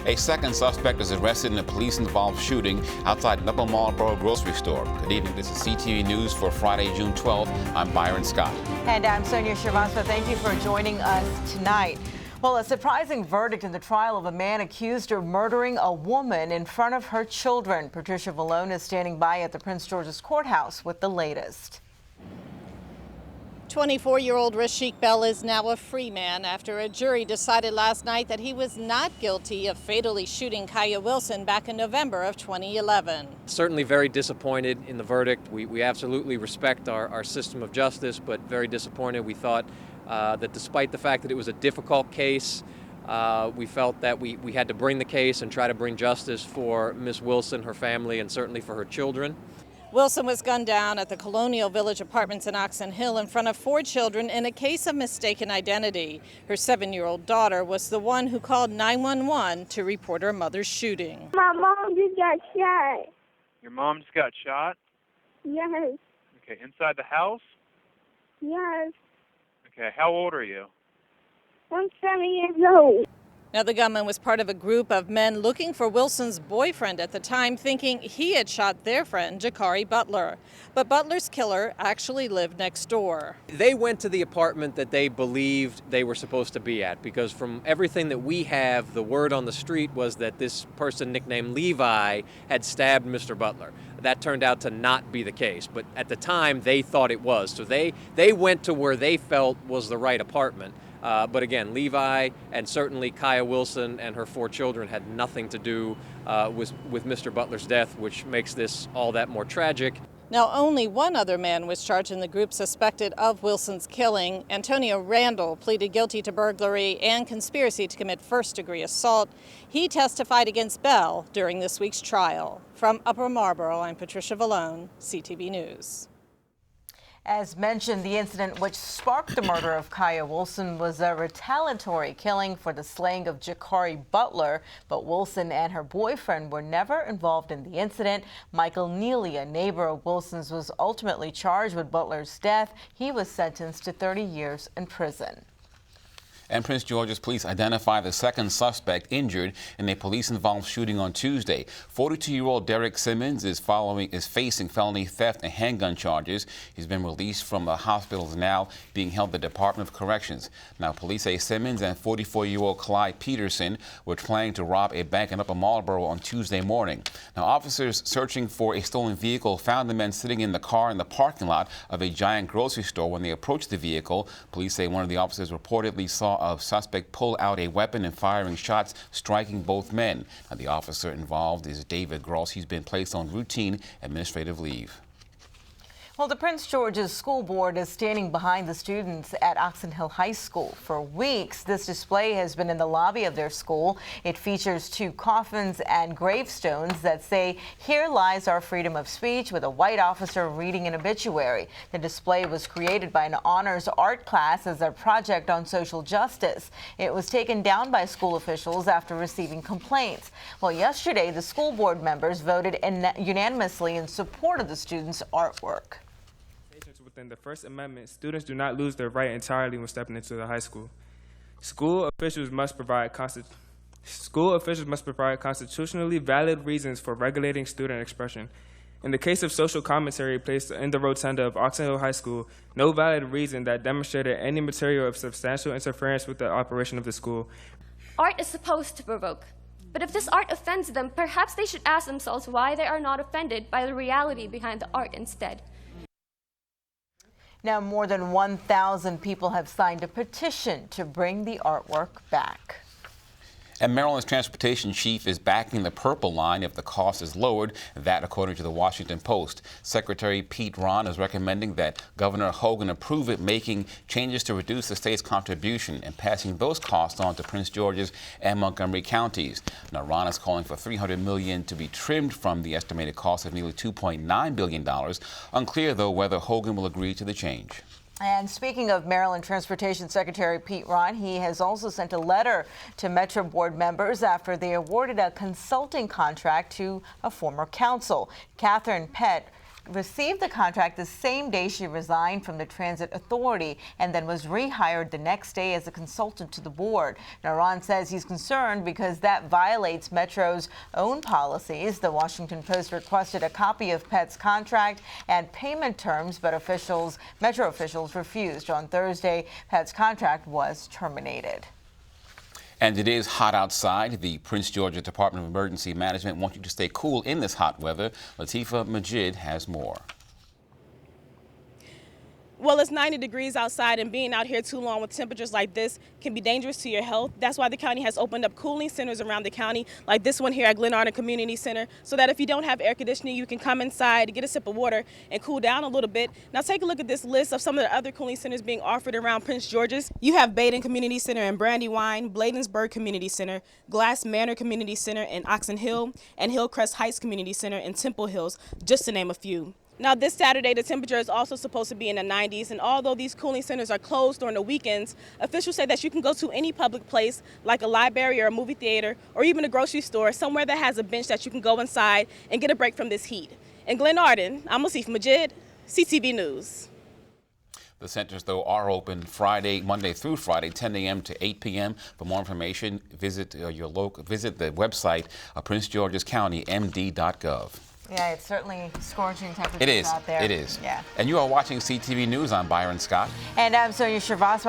A second suspect is arrested in a police-involved shooting outside an Upper Marlboro grocery store. Good evening. This is CTV News for Friday, June 12th. I'm Byron Scott. And I'm Sonia Shrivastava. Thank you for joining us tonight. Well, a surprising verdict in the trial of a man accused of murdering a woman in front of her children. Patricia Vallone is standing by at the Prince George's Courthouse with the latest. 24-year-old Rashiek Bell is now a free man after a jury decided last night that he was not guilty of fatally shooting Keio Wilson back in November of 2011. Certainly very disappointed in the verdict. We absolutely respect our system of justice, but very disappointed. We thought that despite the fact that it was a difficult case, we felt that we had to bring the case and try to bring justice for Ms. Wilson, her family, and certainly for her children. Wilson was gunned down at the Colonial Village Apartments in Oxon Hill in front of 4 children in a case of mistaken identity. Her 7-year-old daughter was the one who called 911 to report her mother's shooting. My mom just got shot. Your mom just got shot? Yes. Okay, inside the house? Yes. Okay, how old are you? I'm 7 years old. Now, the gunman was part of a group of men looking for Wilson's boyfriend at the time, thinking he had shot their friend, Keio Butler. But Butler's killer actually lived next door. They went to the apartment that they believed they were supposed to be at, because from everything that we have, the word on the street was that this person nicknamed Levi had stabbed Mr. Butler. That turned out to not be the case, but at the time they thought it was. So they went to where they felt was the right apartment. But again, Levi and certainly Keio Wilson and her 4 children had nothing to do with Mr. Butler's death, which makes this all that more tragic. Now, only one other man was charged in the group suspected of Wilson's killing. Antonio Randall pleaded guilty to burglary and conspiracy to commit first-degree assault. He testified against Bell during this week's trial. From Upper Marlboro, I'm Patricia Vallone, CTV News. As mentioned, the incident which sparked the murder of Keio Wilson was a retaliatory killing for the slaying of Keio Butler, but Wilson and her boyfriend were never involved in the incident. Michael Neely, a neighbor of Wilson's, was ultimately charged with Butler's death. He was sentenced to 30 years in prison. And Prince George's police identified the second suspect injured in a police-involved shooting on Tuesday. 42-year-old Derek Simmons is facing felony theft and handgun charges. He's been released from the hospital, now being held at the Department of Corrections. Now, police say Simmons and 44-year-old Clyde Peterson were planning to rob a bank in Upper Marlboro on Tuesday morning. Now, officers searching for a stolen vehicle found the men sitting in the car in the parking lot of a giant grocery store. When they approached the vehicle, police say one of the officers reportedly saw a suspect pull out a weapon and firing shots, striking both men. Now, the officer involved is David Gross. He's been placed on routine administrative leave. Well, the Prince George's School Board is standing behind the students at Oxon Hill High School. For weeks, this display has been in the lobby of their school. It features 2 coffins and gravestones that say, "Here lies our freedom of speech," with a white officer reading an obituary. The display was created by an honors art class as a project on social justice. It was taken down by school officials after receiving complaints. Well, yesterday, the school board members voted unanimously in support of the students' artwork. Within the First Amendment, students do not lose their right entirely when stepping into the high school. School officials must provide constitutionally valid reasons for regulating student expression. In the case of social commentary placed in the rotunda of Oxon Hill High School, no valid reason that demonstrated any material of substantial interference with the operation of the school. Art is supposed to provoke. But if this art offends them, perhaps they should ask themselves why they are not offended by the reality behind the art instead. Now, more than 1,000 people have signed a petition to bring the artwork back. And Maryland's transportation chief is backing the Purple Line if the cost is lowered. That, according to the Washington Post. Secretary Pete Ron is recommending that Governor Hogan approve it, making changes to reduce the state's contribution and passing those costs on to Prince George's and Montgomery counties. Now, Ron is calling for $300 million to be trimmed from the estimated cost of nearly $2.9 billion. Unclear, though, whether Hogan will agree to the change. And speaking of Maryland Transportation Secretary Pete Ron, he has also sent a letter to Metro Board members after they awarded a consulting contract to a former counsel. Catherine Pett received the contract the same day she resigned from the Transit Authority and then was rehired the next day as a consultant to the board. Now, Ron says he's concerned because that violates Metro's own policies. The Washington Post requested a copy of Pett's contract and payment terms, but Metro officials refused. On Thursday, Pett's contract was terminated. And it is hot outside. The Prince George's Department of Emergency Management wants you to stay cool in this hot weather. Latifah Majid has more. Well, it's 90 degrees outside, and being out here too long with temperatures like this can be dangerous to your health. That's why the county has opened up cooling centers around the county, like this one here at Glenarden Community Center, so that if you don't have air conditioning, you can come inside, get a sip of water, and cool down a little bit. Now take a look at this list of some of the other cooling centers being offered around Prince George's. You have Baden Community Center in Brandywine, Bladensburg Community Center, Glass Manor Community Center in Oxon Hill, and Hillcrest Heights Community Center in Temple Hills, just to name a few. Now, this Saturday, the temperature is also supposed to be in the 90s, and although these cooling centers are closed during the weekends, officials say that you can go to any public place, like a library or a movie theater, or even a grocery store, somewhere that has a bench that you can go inside and get a break from this heat. In Glenarden, I'm Latifah Majid, CTV News. The centers, though, are open Monday through Friday, 10 a.m. to 8 p.m. For more information, visit the website of PrinceGeorge'sCountyMD.gov. Yeah, it's certainly scorching temperatures out there. It is. Yeah. And you are watching CTV News. I'm Byron Scott. And I'm Sonia Shrivastava.